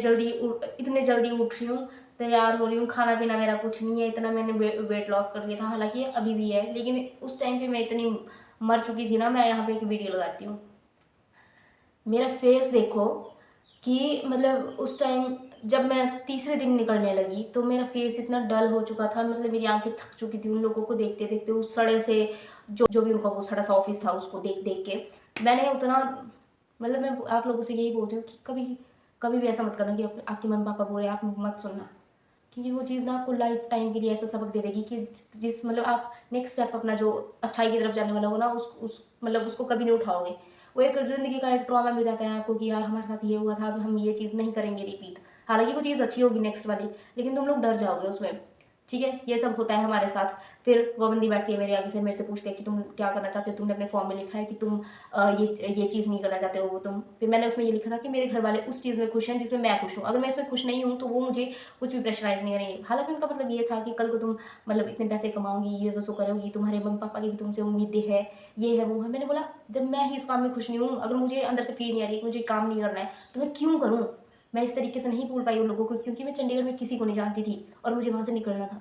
जल्दी उठ रही हूँ, तैयार हो रही हूँ, खाना पीना मेरा कुछ नहीं है, इतना मैंने वेट लॉस कर लिया था, हालांकि अभी भी है, लेकिन उस टाइम पे मैं इतनी मर चुकी थी ना। मैं यहाँ पे एक वीडियो लगाती हूँ, मेरा फेस देखो कि मतलब उस टाइम जब मैं तीसरे दिन निकलने लगी तो मेरा फेस इतना डल हो चुका था, मतलब मेरी आंखें थक चुकी थी उन लोगों को देखते देखते, उस सड़े से जो भी उनका वो सड़ा सा ऑफिस था उसको देख देख के। मैंने उतना, मतलब मैं आप लोगों से यही बोलती हूँ कि कभी कभी भी ऐसा मत करना कि आपके मम्मी पापा बोल रहे हैं आप मत सुनना, क्योंकि वो चीज़ ना आपको लाइफ टाइम के लिए ऐसा सबक दे देगी कि जिस मतलब आप नेक्स्ट स्टेप अपना जो अच्छाई की तरफ जाने वाला हो ना, उस मतलब उसको कभी नहीं उठाओगे। वो एक ज़िंदगी का एक ट्रॉमा मिल जाता है आपको कि यार हमारे साथ ये हुआ था, अब हम ये चीज़ नहीं करेंगे रिपीट। हालांकि वो चीज़ अच्छी होगी नेक्स्ट वाली, लेकिन तुम लोग डर जाओगे उसमें। ठीक है, ये सब होता है हमारे साथ। फिर वो बंदी बैठती है मेरे आगे, फिर मेरे से पूछती है कि तुम क्या करना चाहते हो, तुमने अपने फॉर्म में लिखा है कि तुम ये चीज़ नहीं करना चाहते हो वो तुम। फिर मैंने उसमें ये लिखा था कि मेरे घर वाले उस चीज़ में खुश हैं जिसमें मैं खुश हूँ, अगर मैं इसमें खुश नहीं हूँ तो वो मुझे कुछ भी प्रेशराइज नहीं करेंगे। हालांकि उनका मतलब ये था कि कल को तुम मतलब इतने पैसे कमाओगी, ये वो करोगी, तुम्हारे मम्मी पापा की भी तुमसे उम्मीदें है, ये है वो है। मैंने बोला जब मैं ही इस काम में खुश नहीं हूँ, अगर मुझे अंदर से फील नहीं आ रही है कि मुझे काम नहीं करना है, तो मैं क्यों करूँ। मैं इस तरीके से नहीं भूल पाई उन लोगों को, क्योंकि मैं चंडीगढ़ में किसी को नहीं जानती थी और मुझे वहाँ से निकलना था।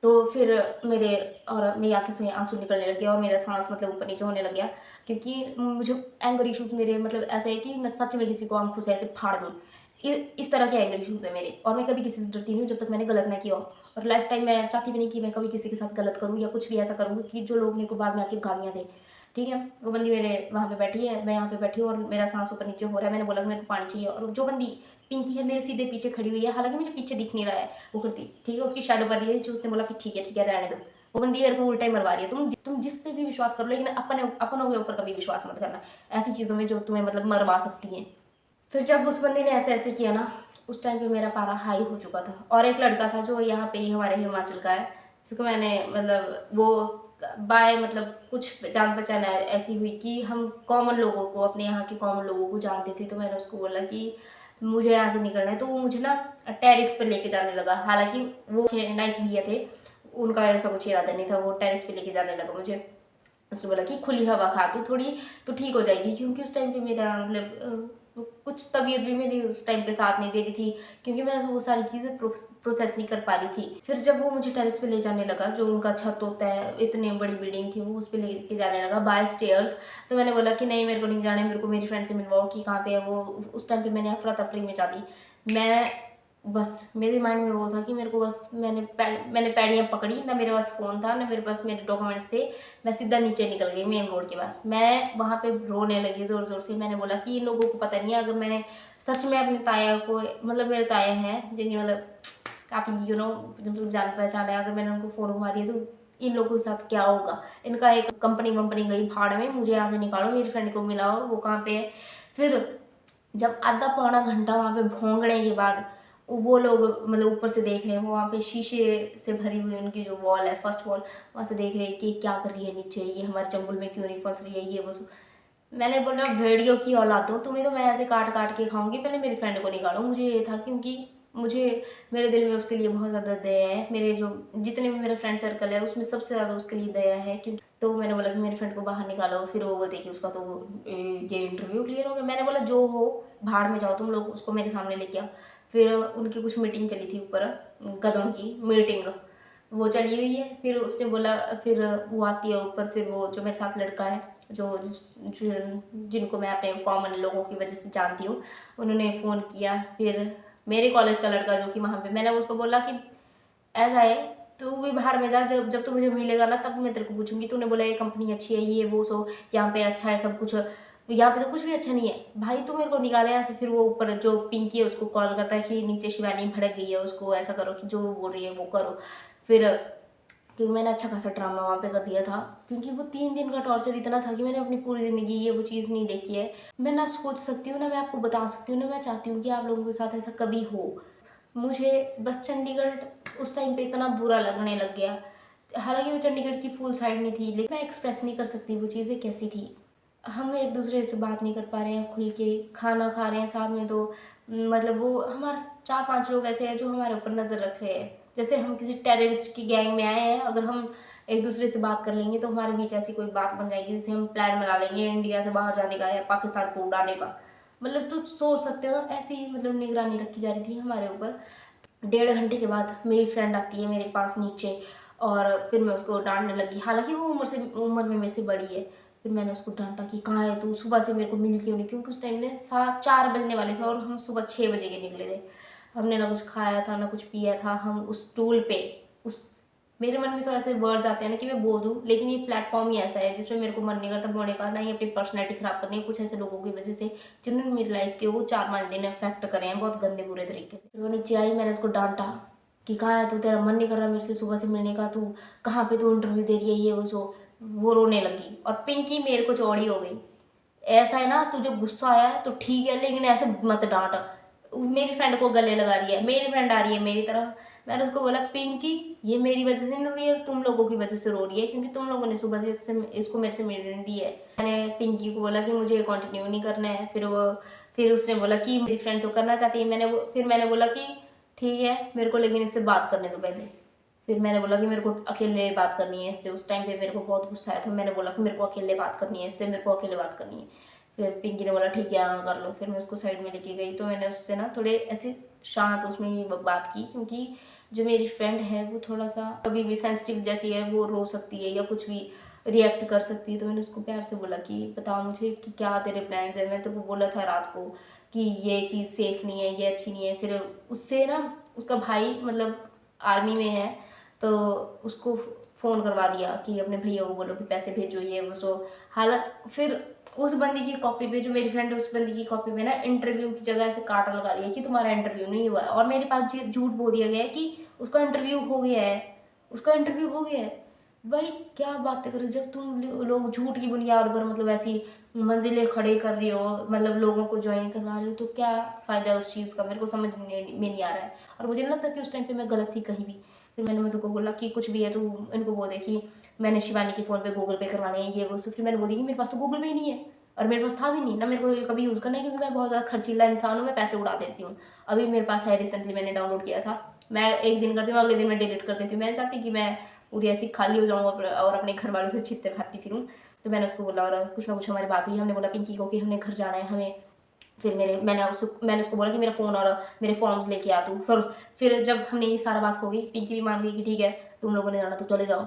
तो फिर मेरी आंखें से आंसू निकलने लग गया और मेरा सांस मतलब ऊपर नीचे होने लग गया, क्योंकि मुझे एंगर इश्यूज़ मेरे मतलब ऐसे है कि मैं सच में किसी को आंखों से ऐसे फाड़ दूँ। इस तरह के एंगर इश्यूज़ है मेरे, और मैं कभी किसी से डरती नहीं हूँ जब तक मैंने गलत ना किया हो। और लाइफ टाइम मैं चाहती भी नहीं कि मैं कभी किसी के साथ गलत करूँ या कुछ भी ऐसा करूँ कि जो लोग मेरे को बाद में आके गालियाँ दें। ठीक है, वो बंदी मेरे वहाँ पे बैठी है, मैं यहाँ पे बैठी हूँ और मेरा सांस ऊपर नीचे हो रहा है। मैंने बोला कि मेरे को पानी चाहिए, और जो बंदी पिंकी है मेरे सीधे पीछे खड़ी हुई है, हालांकि मुझे पीछे दिख नहीं रहा है वो करती, ठीक है, उसकी शैडो पर रही है, जो उसने बोला कि ठीक है रहने दो। वो बंदी मेरे को उल्टा ही मरवा रही है। तुम जिस पे भी विश्वास करो, लेकिन अपनों के ऊपर कभी विश्वास मत करना ऐसी चीज़ों में जो तुम्हें मतलब मरवा सकती हैं। फिर जब उस बंदी ने ऐसे ऐसे किया ना, उस टाइम पे मेरा पारा हाई हो चुका था। और एक लड़का था जो यहाँ पे ही हमारे हिमाचल का है, जिसको मैंने मतलब वो बाय मतलब कुछ जान पहचान ऐसी हुई कि हम कॉमन लोगों को, अपने यहाँ के कॉमन लोगों को जानते थे। तो मैंने उसको बोला कि मुझे यहाँ से निकलना है, तो वो मुझे ना टेरिस पर लेके जाने लगा। हालांकि वो नाइस भैया थे, उनका ऐसा कुछ इरादा नहीं था, वो टेरिस पे लेके जाने लगा मुझे। उसने बोला कि खुली हवा खा तू थोड़ी तो ठीक हो जाएगी, क्योंकि उस टाइम पे मेरा मतलब कुछ तबीयत भी मेरी उस टाइम पे साथ नहीं दे रही थी, क्योंकि मैं वो सारी चीज़ें प्रोसेस नहीं कर पा रही थी। फिर जब वो मुझे टेरेस पे ले जाने लगा, जो उनका छत होता है, इतनी बड़ी बिल्डिंग थी, वो उस पर लेके जाने लगा बाय स्टेयर्स। तो मैंने बोला कि नहीं मेरे को नहीं जाना है, मेरे को मेरी फ्रेंड से मिलवाओ कि कहाँ पे है वो। उस टाइम पे मैंने अफरा तफरी मचा दी। मैं बस मेरे माइंड में वो था कि मेरे को बस मैंने पैड़ियाँ पकड़ी, ना मेरे पास फ़ोन था ना मेरे पास मेरे डॉक्यूमेंट्स थे। मैं सीधा नीचे निकल गई मेन रोड के पास। मैं वहाँ पे रोने लगी ज़ोर ज़ोर से। मैंने बोला कि इन लोगों को पता नहीं है, अगर मैंने सच में अपने ताया को, मतलब मेरे ताया हैं जिनकी मतलब काफ़ी जब जान पहचान है, अगर मैंने उनको फ़ोन घुमा दिया तो इन लोगों के साथ क्या होगा। इनका एक कंपनी वंपनी गई भाड़ में, मुझे यहाँ से निकालो, मेरी फ्रेंड को मिलाओ, वो कहाँ पे है। फिर जब आधा पौना घंटा वहाँ पे भौंकने के बाद वो लोग मतलब ऊपर से देख रहे हैं, वो वहाँ पे शीशे से भरी हुई उनकी जो वॉल है, फर्स्ट वॉल, वहाँ से देख रहे हैं कि क्या कर रही है नीचे, ये हमारे जंगल में क्यों नहीं फंस रही है, ये वो। मैंने बोला भेड़ियों की औलाद हो तुम्हें, तो मैं ऐसे काट काट के खाऊंगी, पहले मेरी फ्रेंड को निकालो। मुझे ये था क्योंकि मुझे मेरे दिल में उसके लिए बहुत ज़्यादा दया है। मेरे जो जितने भी मेरे फ्रेंड सर्कल है उसमें सबसे ज़्यादा उसके लिए दया है, क्योंकि तो मैंने बोला कि मेरी फ्रेंड को बाहर निकालो। फिर वो बोलते कि उसका तो ये इंटरव्यू क्लियर हो गया। मैंने बोला जो हो भाड़ में जाओ तुम लोग, उसको मेरे सामने लेके आओ। फिर उनकी कुछ मीटिंग चली थी ऊपर, गधों की मीटिंग वो चली हुई है। फिर उसने बोला, फिर वो आती है ऊपर, फिर वो जो मेरे साथ लड़का है जिनको मैं अपने कॉमन लोगों की वजह से जानती हूँ, उन्होंने फ़ोन किया। फिर मेरे कॉलेज का लड़का जो कि वहाँ पे, मैंने उसको बोला कि ऐसा है तू भी बाहर में जा, जब जब तू मुझे मिलेगा ना तब मैं तेरे को पूछूंगी। तूने बोला ये कंपनी अच्छी है, ये वो सो यहाँ पे अच्छा है सब कुछ, यहाँ पे तो कुछ भी अच्छा नहीं है भाई, तू मेरे को निकाले यहाँ से। फिर वो ऊपर जो पिंकी है उसको कॉल करता है कि नीचे शिवानी भड़क गई है, उसको ऐसा करो कि जो वो बोल रही है वो करो। फिर क्योंकि मैंने अच्छा खासा ड्रामा वहाँ पे कर दिया था, क्योंकि वो 3 दिन का टॉर्चर इतना था कि मैंने अपनी पूरी ज़िंदगी ये वो चीज़ नहीं देखी है। मैं ना सोच सकती हूँ, ना मैं आपको बता सकती हूँ, ना मैं चाहती हूँ कि आप लोगों के साथ ऐसा कभी हो। मुझे बस चंडीगढ़ उस टाइम पे इतना बुरा लगने लग गया। हालांकि वो चंडीगढ़ की फुल साइड नहीं थी, लेकिन मैं एक्सप्रेस नहीं कर सकती वो चीज़ें कैसी थी। हम एक दूसरे से बात नहीं कर पा रहे हैं खुल के, खाना खा रहे हैं साथ में तो मतलब वो हमारे 4-5 लोग ऐसे हैं जो हमारे ऊपर नज़र रख रहे हैं, जैसे हम किसी टेररिस्ट की गैंग में आए हैं। अगर हम एक दूसरे से बात कर लेंगे तो हमारे बीच ऐसी कोई बात बन जाएगी जिससे हम प्लान बना लेंगे इंडिया से बाहर जाने का या पाकिस्तान को उड़ाने का। मतलब तो सोच सकते हो ना, ऐसी मतलब निगरानी रखी जा रही थी हमारे ऊपर। 1.5 घंटे के बाद मेरी फ्रेंड आती है मेरे पास नीचे, और फिर मैं उसको डांटने लगी, हालांकि वो उम्र में मेरे से बड़ी है। फिर मैंने उसको डांटा कि कहाँ है तू, सुबह से मेरे को मिली क्यों नहीं, क्योंकि उस टाइम में 4 बजने वाले थे और हम सुबह 6 बजे के निकले थे। हमने ना कुछ खाया था ना कुछ पिया था। हम उस टूल पे उस मेरे मन में तो ऐसे वर्ड्स आते हैं ना कि मैं बोल दूँ, लेकिन ये प्लेटफॉर्म ही ऐसा है जिसमें मेरे को मन नहीं करता बोलने का, ना ही अपनी पर्सनैलिटी खराब करनी है कुछ ऐसे लोगों की वजह से जिन्होंने मेरी लाइफ के वो 4-5 दिन अफेक्ट करे हैं बहुत गंदे बुरे तरीके से। फिर वो नीचे आई, मैंने उसको डांटा कि कहाँ है तू, तेरा मन नहीं कर रहा मेरे से सुबह से मिलने का, तू कहाँ पे तू इंटरव्यू दे रही है ये वो सो। वो रोने लगी और पिंकी मेरे को चौड़ी हो गई। ऐसा है ना, तुझे गुस्सा आया है तो ठीक है, लेकिन ऐसे मत डांट। मेरी फ्रेंड को गले लगा रही है, मेरी फ्रेंड आ रही है मेरी तरफ। मैंने उसको बोला पिंकी ये मेरी वजह से नहीं रो रही है, तुम लोगों की वजह से रो रही है, क्योंकि तुम लोगों ने सुबह से इसको मेरे से मिलने दी है। मैंने पिंकी को बोला कि मुझे कंटिन्यू नहीं करना है। फिर उसने बोला कि मेरी फ्रेंड तो करना चाहती है। फिर मैंने बोला कि ठीक है मेरे को, लेकिन इससे बात करने दो पहले। फिर मैंने बोला कि मेरे को अकेले बात करनी है इससे। उस टाइम पे मेरे को बहुत गुस्सा आया था। मैंने बोला कि मेरे को अकेले बात करनी है इससे, मेरे को अकेले बात करनी है। फिर पिंकी ने बोला ठीक है हाँ कर लो। फिर मैं उसको साइड में लेके गई तो मैंने उससे ना थोड़े ऐसे शांत उसमें ये बात की, क्योंकि जो मेरी फ्रेंड है वो थोड़ा सा कभी भी सेंसिटिव जैसी है, वो रो सकती है या कुछ भी रिएक्ट कर सकती है। तो मैंने उसको प्यार से बोला कि बता मुझे कि क्या तेरे प्लान्स है। मैं तो वो बोला था रात को कि ये चीज़ सेफ नहीं है, ये अच्छी नहीं है। फिर उससे ना उसका भाई मतलब आर्मी में है, तो उसको फ़ोन करवा दिया कि अपने भैया को बोलो कि पैसे भेजो ये वो सो। हालांकि फिर उस बंदी की कॉपी पे, जो मेरी फ्रेंड है उस बंदी की कॉपी पे ना इंटरव्यू की जगह ऐसे कांटा लगा दिया कि तुम्हारा इंटरव्यू नहीं हुआ है, और मेरे पास झूठ बोल दिया गया है कि उसका इंटरव्यू हो गया है, उसका इंटरव्यू हो गया है। भाई क्या बातें करो, जब तुम लोग झूठ की बुनियाद पर मतलब ऐसी मंजिलें खड़े कर रही हो, मतलब लोगों को ज्वाइन करवा रही हो, तो क्या फ़ायदा उस चीज़ का, मेरे को समझ में नहीं आ रहा है। और मुझे नहीं लगता कि उस टाइम पे मैं गलत थी कहीं भी। फिर मैंने मधु को बोला कि कुछ भी है तो इनको बोल दे कि मैंने शिवानी के फ़ोन पे गूगल पे करवाने हैं ये वो। फिर मैंने बोली कि मेरे पास तो गूगल पे ही नहीं है, और मेरे पास था भी नहीं ना, मेरे को कभी यूज़ करना है, क्योंकि मैं बहुत ज़्यादा खर्चीला इंसान हूँ, मैं पैसे उड़ा देती हूँ। अभी मेरे पास है, रिसेंटली मैंने डाउनलोड किया था। मैं एक दिन करती हूँ, अगले दिन मैं डिलीट कर देती हूँ। मैं चाहती कि मैं पूरी ऐसी खाली हो जाऊँ और अपने घर वालों से छितर खाती फिरूँ। तो मैंने उसको बोला, और कुछ ना कुछ हमारी बात हुई। हमने बोला पिंकी को कि हमने घर जाना है हमें। फिर मैंने उसको बोला कि मेरा फ़ोन और मेरे फॉर्म्स लेके आ तू। फिर जब हमने ये सारा बात हो गई, पिंकी भी मान गई कि ठीक है तुम लोगों ने जाना तो चले जाओ।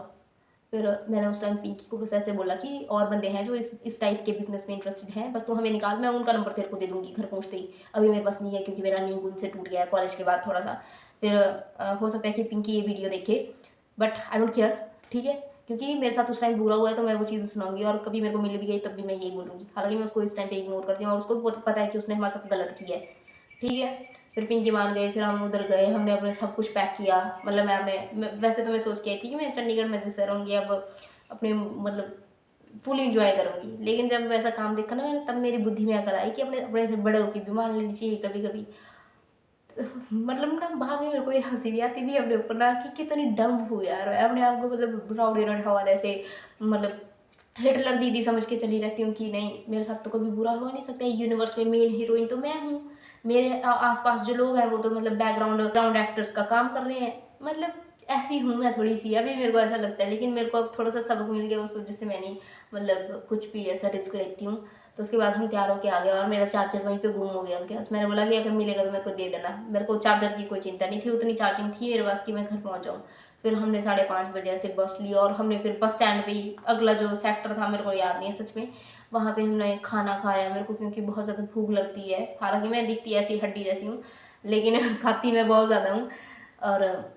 फिर मैंने उस टाइम पिंकी को बस ऐसे बोला कि और बंदे हैं जो इस टाइप के बिजनेस में इंटरेस्टेड हैं, बस तू हमें निकाल, मैं उनका नंबर तेरे को दे दूंगी घर पहुंचते ही। अभी मेरे पास नहीं है क्योंकि मेरा लिंक उनसे टूट गया है कॉलेज के बाद थोड़ा सा। फिर हो सकता है कि पिंकी ये वीडियो देखे, बट आई डोंट केयर, ठीक है, क्योंकि मेरे साथ उस टाइम बुरा हुआ है तो मैं वो चीज़ सुनाऊंगी, और कभी मेरे को मिल भी गई तब भी मैं यही बोलूँगी। हालांकि मैं उसको इस टाइम पे इग्नोर करती हूँ और उसको भी बहुत पता है कि उसने हमारे साथ गलत किया है, ठीक है। फिर पिंकी मान गए, फिर हम उधर गए, हमने अपने सब कुछ पैक किया। मतलब वैसे तो मैं सोच के आई थी कि मैं चंडीगढ़ में जैसे रहूँगी, अब अपने मतलब फुल इंजॉय करूँगी। लेकिन जब वैसा काम देखा ना मैंने, तब मेरी बुद्धि में अकल आई कि अपने अपने से बड़ों की भी मान लेनी चाहिए कभी कभी। मतलब ना बाद में मेरे को ये हंसी भी आती थी अपने ऊपर ना कि कितनी डम हो यार, अपने आप को मतलब राउडी रठवार ऐसे मतलब हिटलर दीदी समझ के चली रहती हूँ कि नहीं मेरे साथ तो कभी बुरा हो नहीं सकता, यूनिवर्स में मेन हीरोइन तो मैं हूँ। मेरे आसपास जो लोग हैं वो तो मतलब बैकग्राउंड एक्टर्स का काम कर रहे हैं। मतलब ऐसी हूँ मैं थोड़ी सी, अभी मेरे को ऐसा लगता है, लेकिन मेरे को अब थोड़ा सा सबक मिल गया उस वजह से मैं नहीं मतलब कुछ भी ऐसा रिस्क लेती हूँ। तो उसके बाद हम तैयार होके आ गए और मेरा चार्जर वहीं पे गुम हो गया उनके पास। मैंने बोला कि अगर मिलेगा तो मेरे को दे देना। मेरे को चार्जर की कोई चिंता नहीं थी, उतनी चार्जिंग थी मेरे पास कि मैं घर पहुँच जाऊँ। फिर हमने 5:30 बजे ऐसे बस ली और हमने फिर बस स्टैंड पे ही, अगला जो सेक्टर था मेरे को याद नहीं है सच में, वहाँ पे हमने खाना खाया। मेरे को क्योंकि बहुत ज़्यादा भूख लगती है, हालांकि मैं दिखती ऐसी हड्डी जैसी हूँ लेकिन खाती मैं बहुत ज़्यादा हूँ। और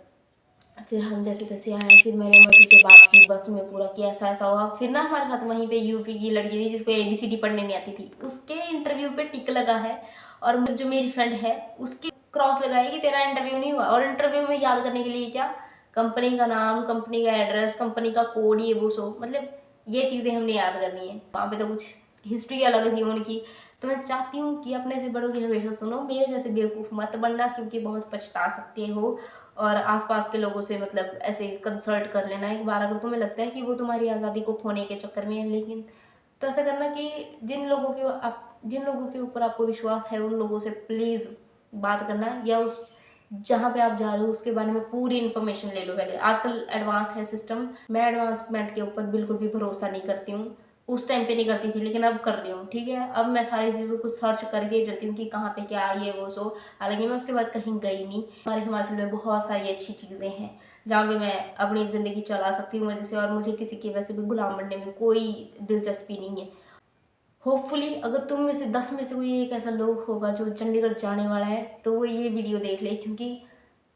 फिर हम जैसे तैसे आए, फिर मैंने मधु से बात की बस में पूरा कि ऐसा ऐसा हुआ। फिर ना हमारे साथ वहीं पे यूपी की लड़की थी जिसको ABCD पढ़ने नहीं आती थी, उसके इंटरव्यू पे टिक लगा है, और जो मेरी फ्रेंड है उसकी क्रॉस लगा है कि तेरा इंटरव्यू नहीं हुआ। और इंटरव्यू में याद करने के लिए क्या, कंपनी का नाम, कंपनी का एड्रेस, कंपनी का कोड, ये वो सो, मतलब ये चीज़ें हमने याद करनी है। वहाँ पे तो कुछ हिस्ट्री अलग थी उनकी। तो मैं चाहती हूँ कि अपने से बड़ों की हमेशा सुनो, मेरे जैसे बेवकूफ़ मत बनना, क्योंकि बहुत पछता सकते हो। और आसपास के लोगों से मतलब ऐसे कंसल्ट कर लेना एक बार, अगर तुम्हें लगता है कि वो तुम्हारी आज़ादी को खोने के चक्कर में है। लेकिन तो ऐसा करना कि जिन लोगों के ऊपर आपको विश्वास है उन लोगों से प्लीज़ बात करना, या उस जहाँ पे आप जा रहे हो उसके बारे में पूरी इन्फॉर्मेशन ले लो पहले। आजकल एडवांस है सिस्टम, मैं एडवांसमेंट के ऊपर बिल्कुल भी भरोसा नहीं करती हूँ। उस टाइम पे नहीं करती थी लेकिन अब कर रही हूँ, ठीक है। अब मैं सारी चीज़ों को सर्च करके चलती हूँ कि कहाँ पे क्या ये वो सो। हालांकि मैं उसके बाद कहीं गई नहीं। हमारे हिमाचल में बहुत सारी अच्छी चीज़ें हैं जहाँ पे मैं अपनी ज़िंदगी चला सकती हूँ वजह से, और मुझे किसी की वजह से भी गुलाम बनने में कोई दिलचस्पी नहीं है। होपफुली अगर तुम में से 10 में से कोई एक ऐसा लोग होगा जो चंडीगढ़ जाने वाला है तो वो ये वीडियो देख ले, क्योंकि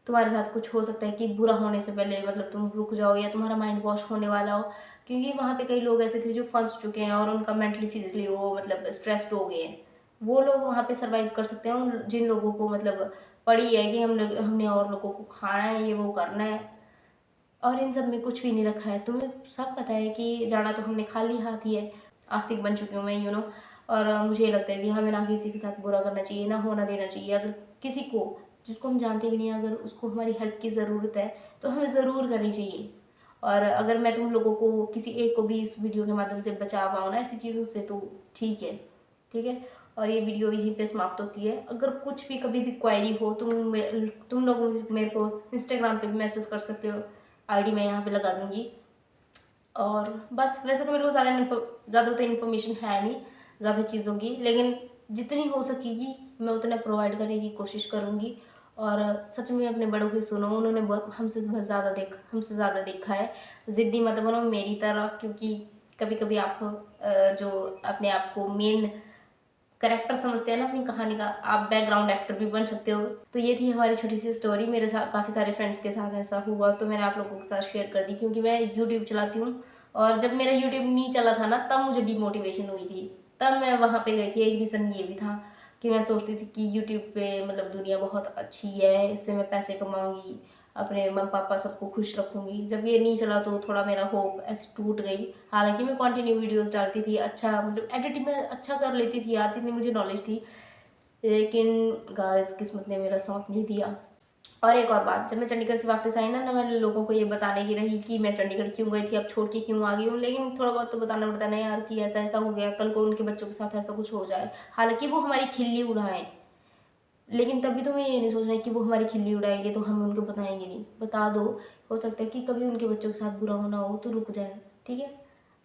तुम्हारे साथ कुछ हो सकता है कि बुरा होने से पहले मतलब तुम रुक जाओ या तुम्हारा माइंड वॉश होने वाला हो। क्योंकि वहाँ पे कई लोग ऐसे थे जो फंस चुके हैं और उनका मेंटली फिजिकली वो मतलब स्ट्रेस्ड हो गए हैं। वो लोग वहाँ पे सर्वाइव कर सकते हैं। जिन लोगों को मतलब पड़ी है कि हमने और लोगों को खाना है, ये वो करना है, और इन सब में कुछ भी नहीं रखा है। तुम्हें सब पता है कि जाना तो हमने खाली हाथ ही है। आस्तिक बन चुकी हूँ मैं, और मुझे ये लगता है कि हमें ना किसी के साथ बुरा करना चाहिए, ना होना देना चाहिए। अगर किसी को जिसको हम जानते भी नहीं, अगर उसको हमारी हेल्प की ज़रूरत है तो हमें ज़रूर करनी चाहिए। और अगर मैं तुम लोगों को किसी एक को भी इस वीडियो के माध्यम से बचा पाऊँ ना ऐसी चीज़ों से तो ठीक है, ठीक है। और ये वीडियो यहीं पे समाप्त होती है। अगर कुछ भी कभी भी क्वायरी हो तुम लोग मेरे को इंस्टाग्राम पे भी मैसेज कर सकते हो, आईडी मैं यहाँ पे लगा दूँगी। और बस, वैसे तो मेरे को ज़्यादा तो इन्फॉर्मेशन है नहीं ज़्यादा चीज़ों की, लेकिन जितनी हो सकेगी मैं उतना प्रोवाइड करने की कोशिश करूँगी। और सच में अपने बड़ों की सुनो, उन्होंने हमसे ज़्यादा देखा है। ज़िद्दी मत बनो मेरी तरह, क्योंकि कभी कभी आप जो अपने आप को मेन करेक्टर समझते हैं ना अपनी कहानी का, आप बैकग्राउंड एक्टर भी बन सकते हो। तो ये थी हमारी छोटी सी स्टोरी। मेरे साथ काफ़ी सारे फ्रेंड्स के साथ ऐसा हुआ तो मैंने आप लोगों के साथ शेयर कर दी, क्योंकि मैं यूट्यूब चलाती हूँ। और जब मेरा यूट्यूब नहीं चला था ना तब मुझे डिमोटिवेशन हुई थी, तब मैं वहाँ पे गई थी। एक रीज़न ये भी था कि मैं सोचती थी कि यूट्यूब पे मतलब दुनिया बहुत अच्छी है, इससे मैं पैसे कमाऊँगी, अपने मम्मी पापा सबको खुश रखूँगी। जब ये नहीं चला तो थोड़ा मेरा होप ऐसे टूट गई। हालांकि मैं कंटिन्यू वीडियोस डालती थी, अच्छा मतलब एडिटिंग में अच्छा कर लेती थी यार, जितनी मुझे नॉलेज थी। लेकिन गाइस किस्मत ने मेरा साथ नहीं दिया। और एक और बात, जब मैं चंडीगढ़ से वापस आई ना मैंने लोगों को ये बताने की रही कि मैं चंडीगढ़ क्यों गई थी, अब छोड़ के क्यों आ गई हूँ। लेकिन थोड़ा बहुत तो बताना पड़ता है ना यार कि ऐसा ऐसा हो गया, कल को उनके बच्चों के साथ ऐसा कुछ हो जाए। हालांकि वो हमारी खिल्ली उड़ाएं, लेकिन तभी तो मैं ये नहीं सोचना कि वो हमारी खिल्ली उड़ाएंगे तो हम उनको बताएंगे नहीं। बता दो, हो सकता है कि कभी उनके बच्चों के साथ बुरा होना हो तो रुक जाए, ठीक है।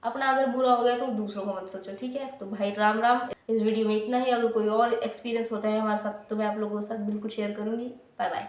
अपना अगर बुरा हो गया तो दूसरों को मत सोचो, ठीक है। तो भाई राम राम। इस वीडियो में इतना ही। अगर कोई और एक्सपीरियंस होता है हमारे साथ तो मैं आप लोगों के साथ बिल्कुल शेयर करूँगी। Bye bye.